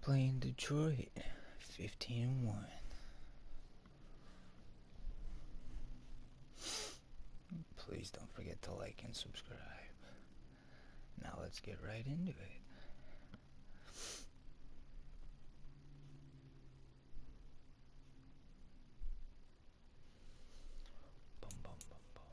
playing Detroit 15-1. Please don't forget to like and subscribe. Now let's get right into it. Bum, bum, bum, bum.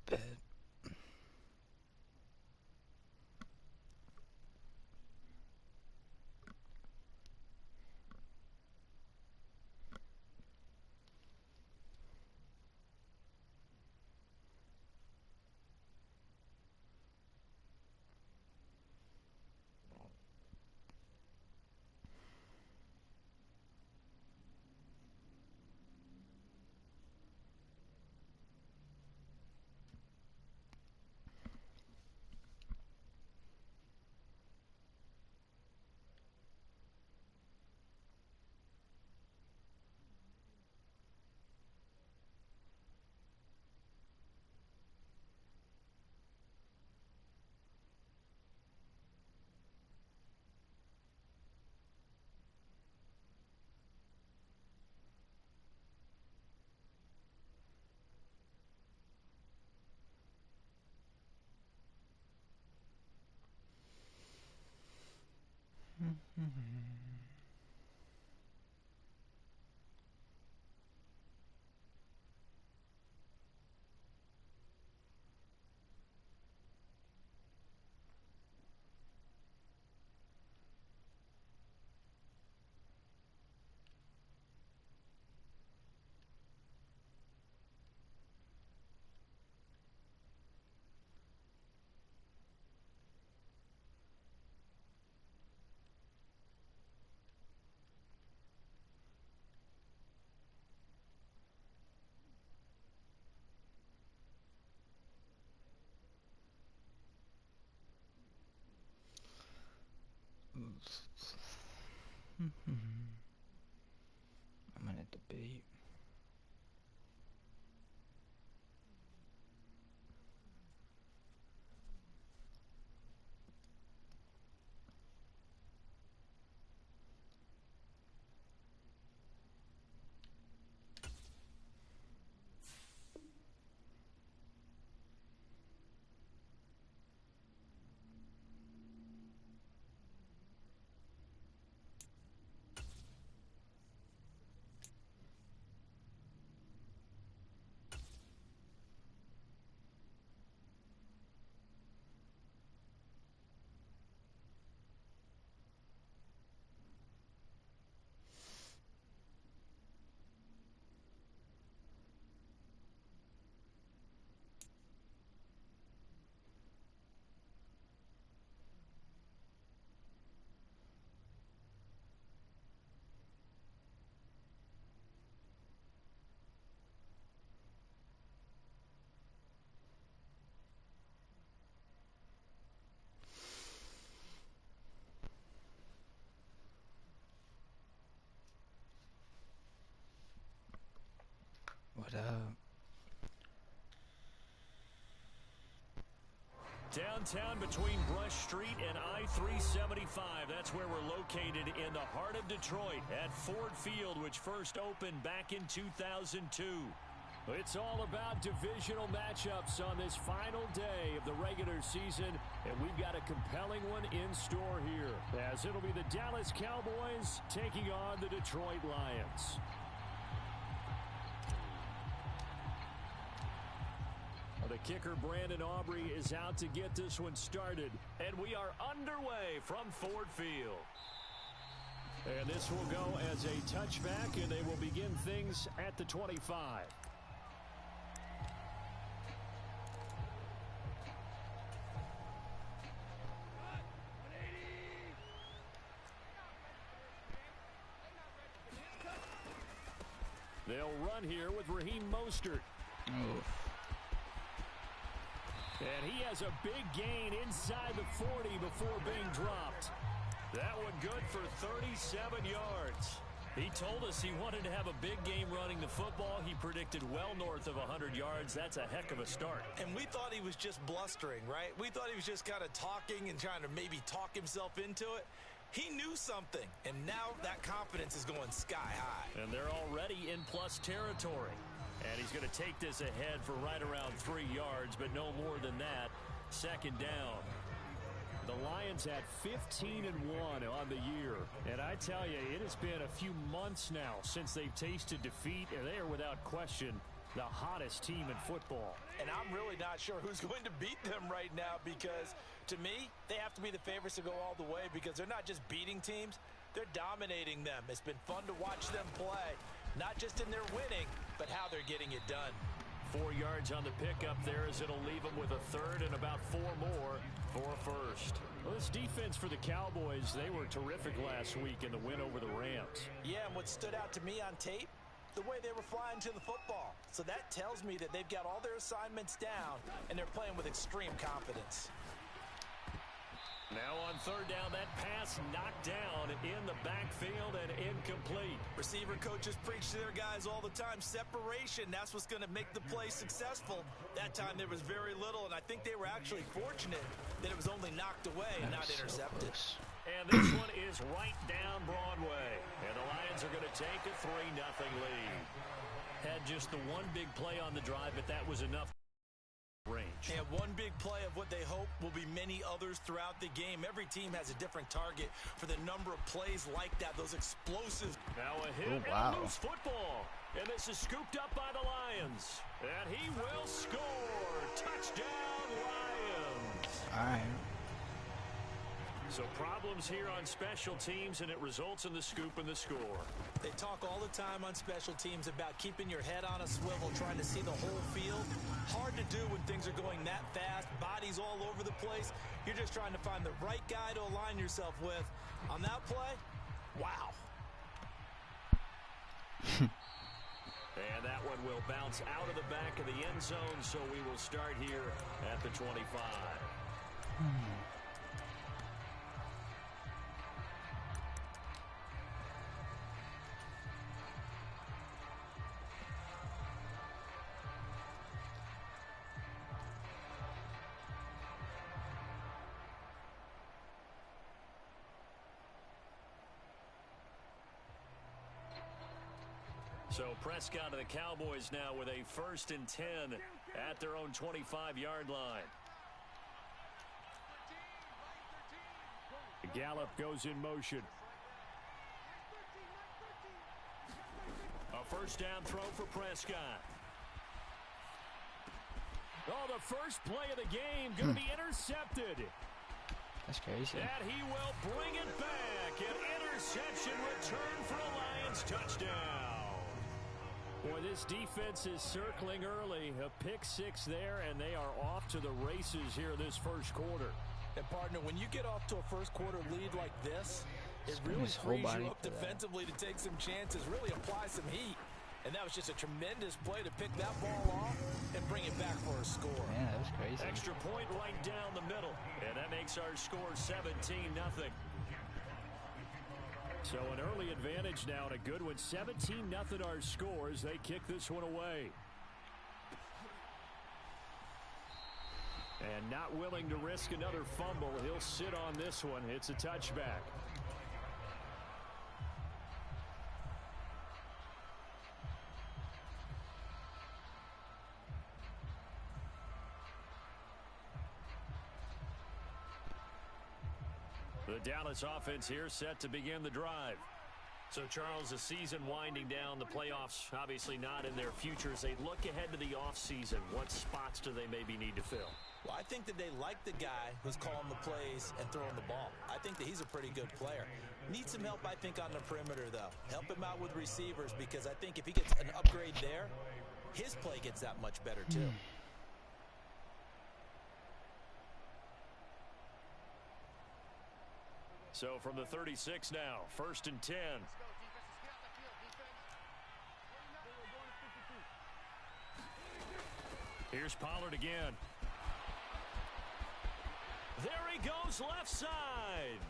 Bet. I'm gonna debate. What up? Downtown between Brush Street and I-375. That's where we're located in the heart of Detroit at Ford Field, which first opened back in 2002. It's all about divisional matchups on this final day of the regular season, and we've got a compelling one in store here, as it'll be the Dallas Cowboys taking on the Detroit Lions. The kicker, Brandon Aubrey, is out to get this one started. And we are underway from Ford Field. And this will go as a touchback, and they will begin things at the 25. They'll run here with Raheem Mostert. Oof. And he has a big gain inside the 40 before being dropped. That one good for 37 yards. He told us he wanted to have a big game running the football. He predicted well north of 100 yards. That's a heck of a start. And we thought he was just blustering, right? We thought he was just kind of talking and trying to maybe talk himself into it. He knew something, and now that confidence is going sky high. And they're already in plus territory. And he's going to take this ahead for right around 3 yards, but no more than that. Second down. The Lions at 15-1 on the year. And I tell you, it has been a few months now since they've tasted defeat, and they are without question the hottest team in football. And I'm really not sure who's going to beat them right now, because to me, they have to be the favorites to go all the way, because they're not just beating teams, they're dominating them. It's been fun to watch them play. Not just in their winning, but how they're getting it done. 4 yards on the pickup there, as it'll leave them with a third and about 4 more for a first. Well, this defense for the Cowboys, they were terrific last week in the win over the Rams. Yeah, and what stood out to me on tape, the way they were flying to the football. So that tells me that they've got all their assignments down, and they're playing with extreme confidence. Now on third down, that pass knocked down in the backfield and incomplete. Receiver coaches preach to their guys all the time. Separation, that's what's going to make the play successful. That time there was very little, and I think they were actually fortunate that it was only knocked away and not intercepted. And this one is right down Broadway. And the Lions are going to take a 3-0 lead. Had just the one big play on the drive, but that was enough range. And one big play of what they hope will be many others throughout the game. Every team has a different target for the number of plays like that, those explosive. Now a hit and a loose football. And this is scooped up by the Lions. And he will score. Touchdown, Lions. All right. So problems here on special teams, and it results in the scoop and the score. They talk all the time on special teams about keeping your head on a swivel, trying to see the whole field. Hard to do when things are going that fast, bodies all over the place. You're just trying to find the right guy to align yourself with. On that play, wow. And that one will bounce out of the back of the end zone, so we will start here at the 25. So Prescott and the Cowboys now with a 1st and 10 at their own 25-yard line. Gallup goes in motion. A 1st down throw for Prescott. Oh, the first play of the game going to be intercepted. That's crazy. And he will bring it back. An interception return for a Lions touchdown. Boy, this defense is circling early. A pick 6 there, and they are off to the races here this first quarter. And, partner, when you get off to a first quarter lead like this, it really frees you up defensively to take some chances, really apply some heat. And that was just a tremendous play to pick that ball off and bring it back for a score. Yeah, that was crazy. Extra point right down the middle. And that makes our score 17-0. So an early advantage now and a good one. 17-0 our score as they kick this one away. And not willing to risk another fumble. He'll sit on this one. It's a touchback. The Dallas offense here set to begin the drive. So, Charles, the season winding down, the playoffs obviously not in their future. As they look ahead to the offseason, what spots do they maybe need to fill? Well, I think that they like the guy who's calling the plays and throwing the ball. I think that he's a pretty good player. Needs some help, I think, on the perimeter, though. Help him out with receivers, because I think if he gets an upgrade there, his play gets that much better, too. So from the 36 now, 1st and 10. Here's Pollard again. There he goes left side.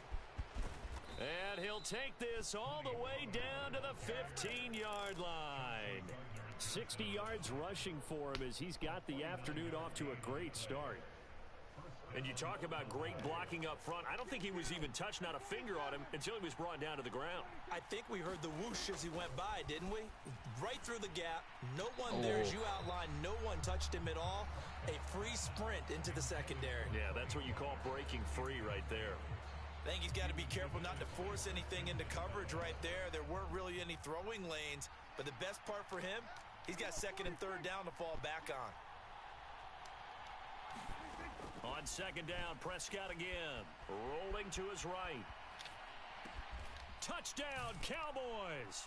And he'll take this all the way down to the 15-yard line. 60 yards rushing for him as he's got the afternoon off to a great start. And you talk about great blocking up front. I don't think he was even touched, not a finger on him, until he was brought down to the ground. I think we heard the whoosh as he went by, didn't we? Right through the gap. No one there, as you outlined. No one touched him at all. A free sprint into the secondary. Yeah, that's what you call breaking free right there. I think he's got to be careful not to force anything into coverage right there. There weren't really any throwing lanes. But the best part for him, he's got 2nd and 3rd down to fall back on. On 2nd down, Prescott again. Rolling to his right. Touchdown, Cowboys.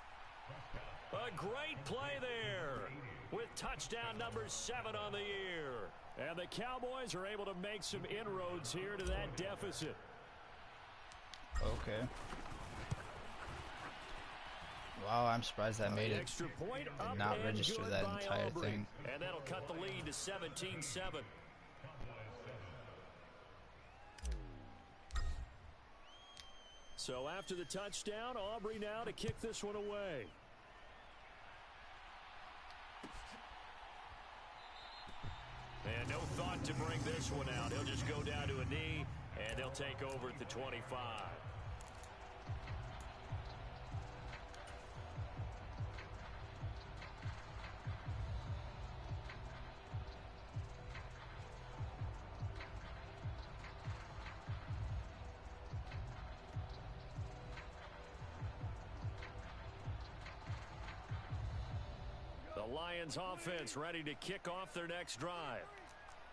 A great play there with touchdown number 7 on the year. And the Cowboys are able to make some inroads here to that deficit. Okay. Wow, I'm surprised that made it. Extra point did not register that entire thing. And that'll cut the lead to 17-7. So after the touchdown, Aubrey now to kick this one away. And no thought to bring this one out. He'll just go down to a knee, and they'll take over at the 25. Lions offense ready to kick off their next drive.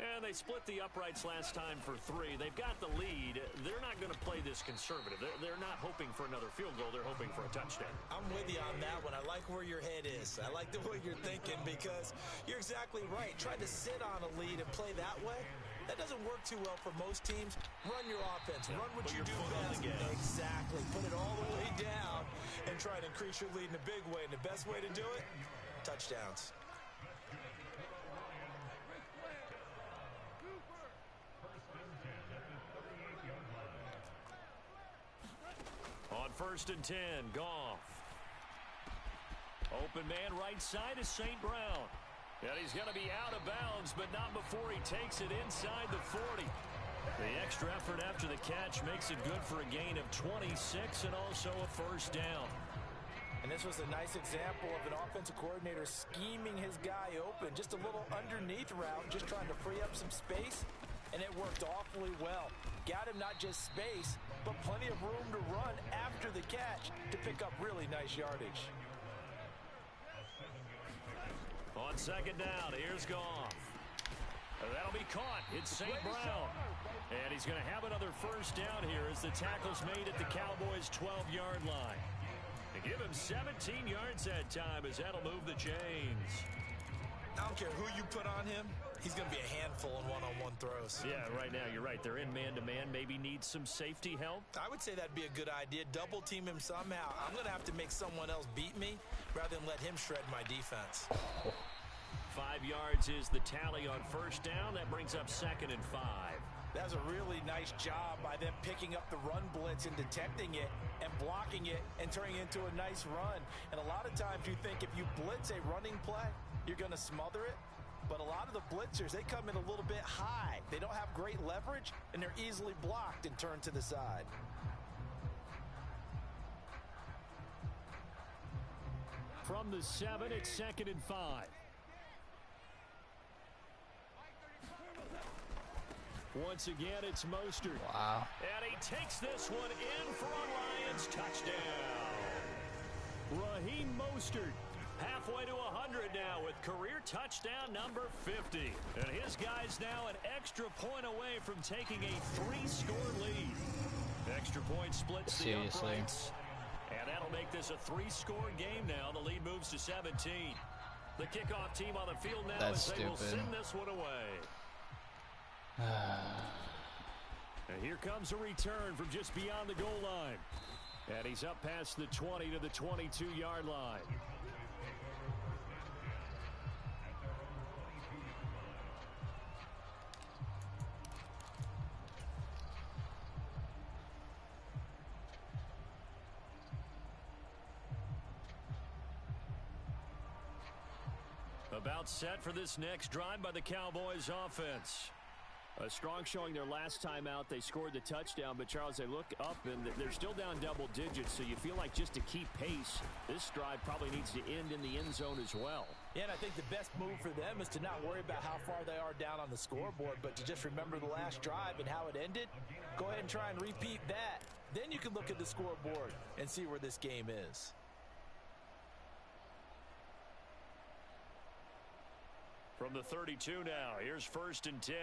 And they split the uprights last time for 3. They've got the lead. They're not going to play this conservative. They're not hoping for another field goal. They're hoping for a touchdown. I'm with you on that one. I like where your head is. I like the way you're thinking, because you're exactly right. Try to sit on a lead and play that way. That doesn't work too well for most teams. Run your offense. Run what you do best. Exactly. Put it all the way down and try to increase your lead in a big way. And the best way to do it, touchdowns. On 1st and 10, Goff. Open man right side is St. Brown. And he's going to be out of bounds, but not before he takes it inside the 40. The extra effort after the catch makes it good for a gain of 26 and also a 1st down. And this was a nice example of an offensive coordinator scheming his guy open. Just a little underneath route, just trying to free up some space, and it worked awfully well. Got him not just space, but plenty of room to run after the catch to pick up really nice yardage. On second down, here's Goff. That'll be caught. It's St. Brown. And he's going to have another first down here as the tackle's made at the Cowboys' 12-yard line. They give him 17 yards that time as that'll move the chains. I don't care who you put on him. He's going to be a handful in one-on-one throws. Yeah, right now you're right. They're in man-to-man. Maybe need some safety help. I would say that'd be a good idea. Double team him somehow. I'm going to have to make someone else beat me rather than let him shred my defense. 5 yards is the tally on first down. That brings up 2nd and 5. That was a really nice job by them picking up the run blitz and detecting it and blocking it and turning it into a nice run. And a lot of times you think if you blitz a running play, you're going to smother it. But a lot of the blitzers, they come in a little bit high. They don't have great leverage, and they're easily blocked and turned to the side. From the 7, it's 2nd and 5. Once again, it's Mostert. Wow. And he takes this one in for a Lions touchdown. Raheem Mostert, halfway to 100 now with career touchdown number 50. And his guy's now an extra point away from taking a 3-score lead. Extra point splits the uprights. And that'll make this a 3-score game now. The lead moves to 17. The kickoff team on the field now as they will send this one away. And here comes a return from just beyond the goal line. And he's up past the 20 to the 22-yard line. About set for this next drive by the Cowboys offense. A strong showing their last time out. They scored the touchdown, but Charles, they look up and they're still down double digits, so you feel like just to keep pace, this drive probably needs to end in the end zone as well. Yeah, and I think the best move for them is to not worry about how far they are down on the scoreboard, but to just remember the last drive and how it ended. Go ahead and try and repeat that. Then you can look at the scoreboard and see where this game is. From the 32 now, here's 1st and 10.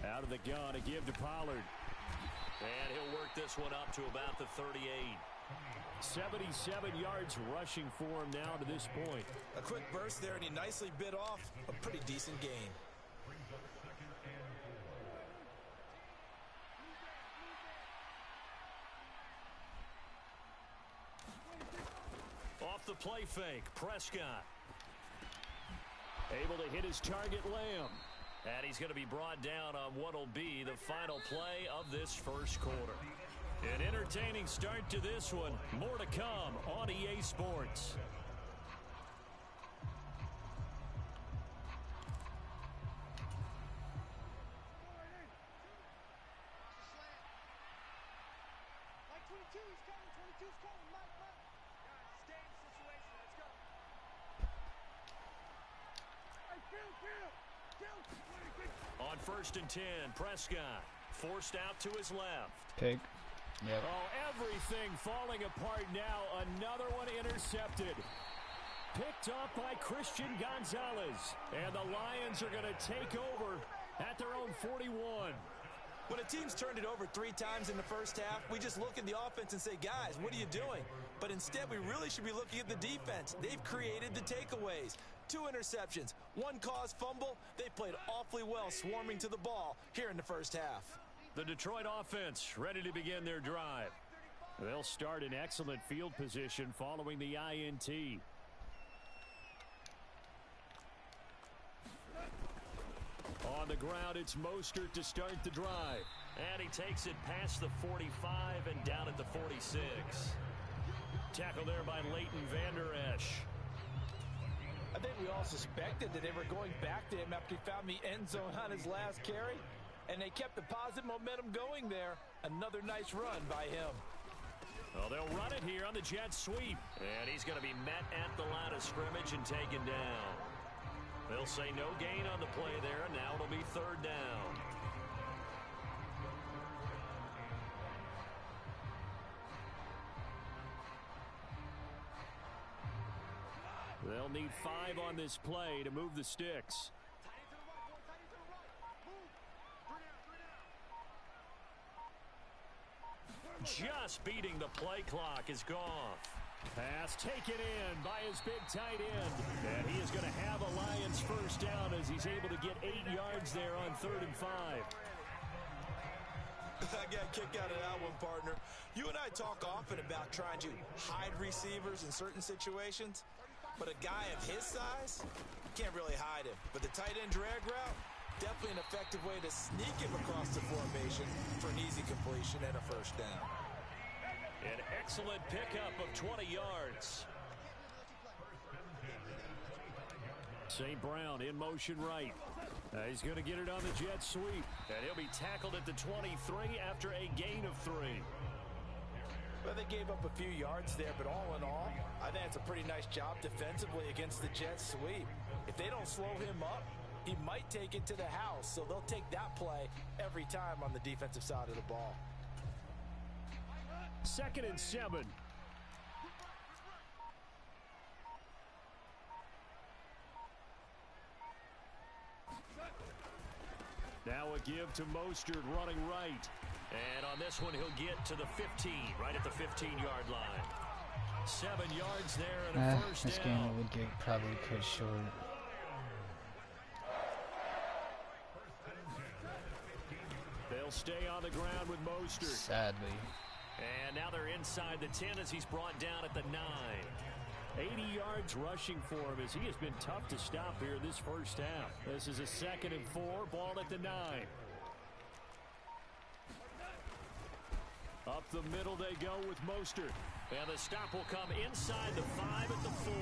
Out of the gun, a give to Pollard. And he'll work this one up to about the 38. 77 yards rushing for him now to this point. A quick burst there, and he nicely bit off a pretty decent gain. Off the play fake, Prescott. Able to hit his target, Lamb. And he's going to be brought down on what will be the final play of this first quarter. An entertaining start to this one. More to come on EA Sports. On 1st and 10, Prescott forced out to his left. Pick. Yep. Oh, everything falling apart now. Another one intercepted. Picked up by Christian Gonzalez. And the Lions are going to take over at their own 41. When a team's turned it over 3 times in the first half, we just look at the offense and say, guys, what are you doing? But instead, we really should be looking at the defense. They've created the takeaways. 2 interceptions, 1 caused fumble. They played awfully well swarming to the ball here in the first half. The Detroit offense ready to begin their drive. They'll start in excellent field position following the INT. On the ground, it's Mostert to start the drive. And he takes it past the 45 and down at the 46. Tackle there by Leighton Vander Esch. I think we all suspected that they were going back to him after he found the end zone on his last carry. And they kept the positive momentum going there. Another nice run by him. Well, they'll run it here on the jet sweep. And he's going to be met at the line of scrimmage and taken down. They'll say no gain on the play there, and now it'll be third down. They'll need 5 on this play to move the sticks. Just beating the play clock is Goff. Pass taken in by his big tight end. And he is going to have a Lions first down as he's able to get 8 yards there on 3rd and 5. I got a kick out of that one, partner. You and I talk often about trying to hide receivers in certain situations. But a guy of his size, can't really hide him. But the tight end drag route, definitely an effective way to sneak him across the formation for an easy completion and a first down. An excellent pickup of 20 yards. St. Brown in motion right. He's going to get it on the jet sweep. And he'll be tackled at the 23 after a gain of 3. Well, they gave up a few yards there, but all in all, I think it's a pretty nice job defensively against the jet sweep. If they don't slow him up, he might take it to the house, so they'll take that play every time on the defensive side of the ball. 2nd and 7. Now a give to Mostert running right. And on this one, he'll get to the 15, right at the 15-yard line. 7 yards there and a first this down. game would get probably cut short. They'll stay on the ground with Mostert. Sadly. And now they're inside the 10 as he's brought down at the 9. 80 yards rushing for him as he has been tough to stop here this first half. This is a 2nd and 4, ball at the 9. Up the middle they go with Mostert. And the stop will come inside the 5 at the 4.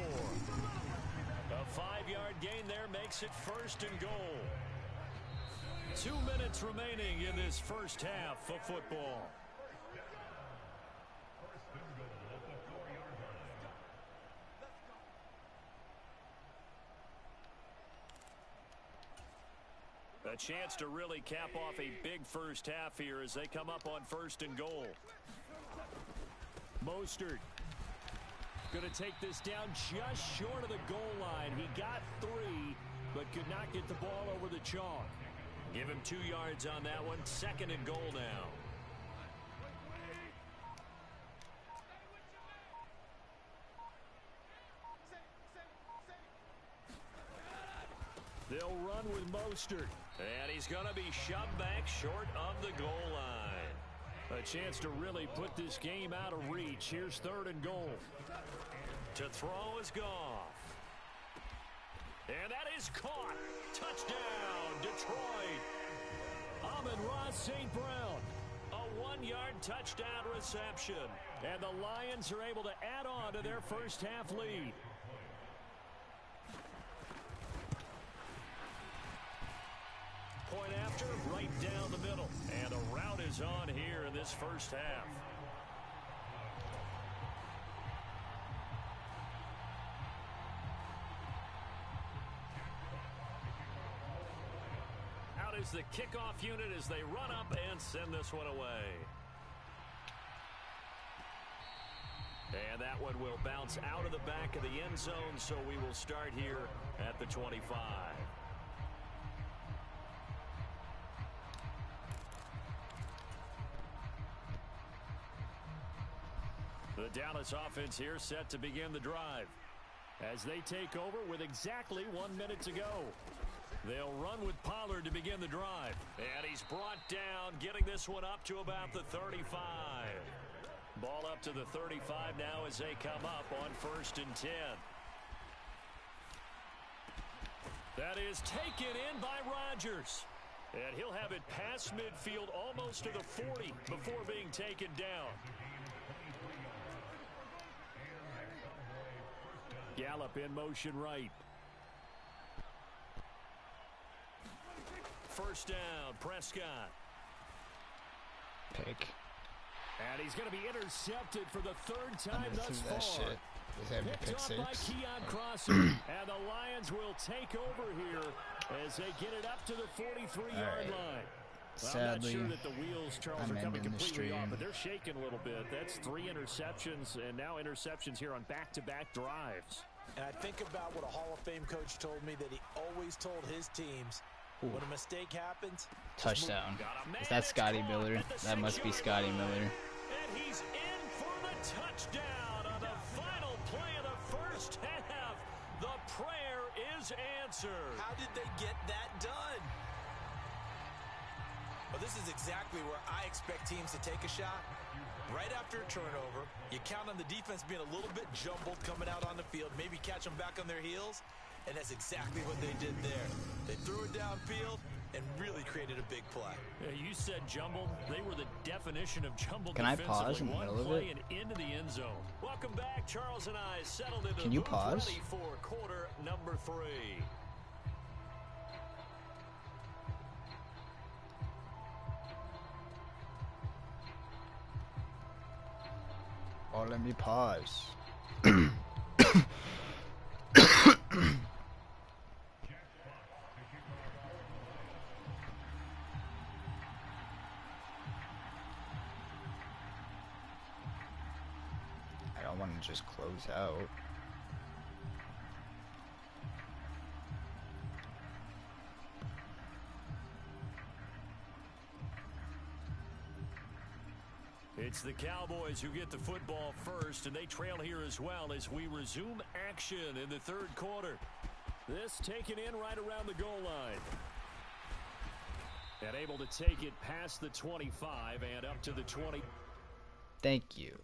A 5-yard gain there makes it 1st and goal. 2 minutes remaining in this first half of football. A chance to really cap off a big first half here as they come up on 1st and goal. Mostert going to take this down just short of the goal line. He got 3, but could not get the ball over the chalk. Give him 2 yards on that one. 2nd and goal now. They'll run with Mostert. And he's going to be shoved back short of the goal line. A chance to really put this game out of reach. Here's 3rd and goal. To throw is Goff. And that is caught. Touchdown, Detroit. Amon-Ra St. Brown. A 1-yard touchdown reception. And the Lions are able to add on to their first half lead. Point after, right down the middle. And the route is on here in this first half. Out is the kickoff unit as they run up and send this one away. And that one will bounce out of the back of the end zone, so we will start here at the 25. The Dallas offense here set to begin the drive as they take over with exactly 1 minute to go. They'll run with Pollard to begin the drive. And he's brought down, getting this one up to about the 35. Ball up to the 35 now as they come up on 1st and 10. That is taken in by Rodgers. And he'll have it past midfield almost to the 40 before being taken down. Gallup in motion right. first down. Prescott. Pick. And he's going to be intercepted for the third time thus That far. shit. Picked off by Keon Crosser. And the Lions will take over here as they get it up to the 43-yard line. Well, Sadly, I'm not sure that the wheels, Charles, I'm are coming ending the completely off, stream. but they're shaking a little bit. That's 3 interceptions, and now interceptions here on back-to-back drives. And I think about what a Hall of Fame coach told me that he always told his teams, when a mistake happens, Touchdown. Is that Scotty Miller? That must be Scotty Miller. And he's in for the touchdown on the final play of the first half. The prayer is answered. how did they get that done? Well, this is exactly where I expect teams to take a shot. Right after a turnover, you count on the defense being a little bit jumbled coming out on the field, maybe catch them back on their heels, and that's exactly what they did there. They threw it downfield and really created a big play. Yeah, you said jumbled. They were the definition of jumbled. Can I defensively. pause in the One middle of play it? and into the end zone. Welcome back. Charles and I settled into Can the you booth, pause? ready for quarter number 3. Oh, let me pause. I don't want to just close out. It's the Cowboys who get the football first, and they trail here as well as we resume action in the third quarter. This taken in right around the goal line. And able to take it past the 25 and up to the 20. Thank you.